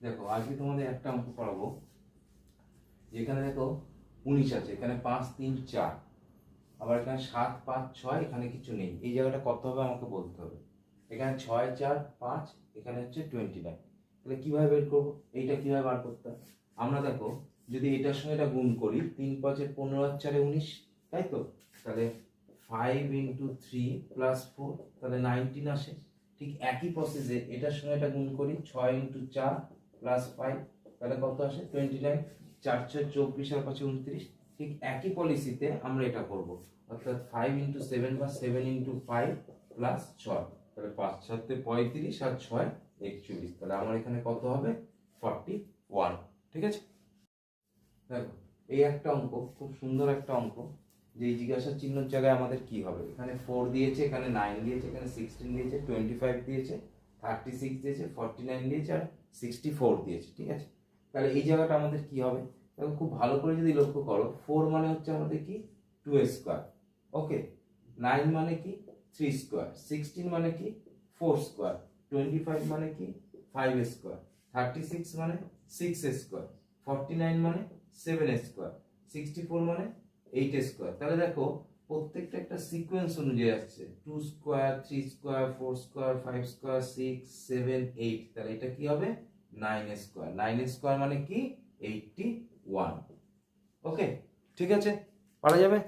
দেখো আজকে তোমাদের একটা অঙ্ক করাবো, যেখানে দেখো 19 আছে, এখানে 5 3 4, আবার এখানে 7 5 6, এখানে কিছু নেই। এই জায়গাটা কত হবে আমাকে বলতে হবে। এখানে 6 4 5, এখানে হচ্ছে 29। তাহলে কিভাবে বের করবো, এইটা কিভাবে বার করতে হয়? আমরা দেখো যদি এটার সঙ্গে এটা গুণ করি, 3 5 15 আর 4 19, তাই তো? তাহলে 5 ইন্টু 3 প্লাস 4, তাহলে 19 আসে। ঠিক একই প্রসেসে এটার সঙ্গে এটা গুণ করি, 6 ইন্টু 4 প্লাস 5, তাহলে কত আসে? 29। 4 6 24 আর 5 29। ঠিক একই পলিসিতে আমরা এটা করব, অর্থাৎ 5 ইন্টু 7 বা 7 ইন্টু 5 প্লাস 6, তাহলে 5 7 35 আর 6 41, তাহলে আমার এখানে কত হবে? 41। ঠিক আছে, দেখো এই একটা অঙ্ক, খুব সুন্দর একটা অঙ্ক, যে এই জিজ্ঞাসা চিহ্নের জায়গায় আমাদের কি হবে। এখানে 4 দিয়েছে, এখানে 9 দিয়েছে, এখানে 16 দিয়েছে, 25 দিয়েছে, 36 দিয়েছে, 49 দিয়েছে আর 64 দিয়েছে। ঠিক আছে, তাহলে এই জায়গাটা আমাদের কি হবে? দেখো খুব ভালো করে যদি লক্ষ্য করো, 4 মানে হচ্ছে আমাদের কি 2 স্কয়ার, ওকে। 9 মানে কি 3 স্কয়ার, 16 মানে কি 4 স্কয়ার, 25 মানে কি 5 স্কয়ার, 36 মানে 6 স্কয়ার, 49 মানে 7 স্কয়ার, 64 মানে 8 স্কয়ার। তাহলে দেখো প্রত্যেকটা একটা সিকোয়েন্স অনুযায়ী আসছে, 2 স্কয়ার, 3 স্কয়ার, 4 স্কয়ার, 5 স্কয়ার, 6 7 8, তাহলে এটা কি হবে? 9 স্কয়ার। 9 স্কয়ার মানে কি 81। ওকে, ঠিক আছে, পারা যাবে।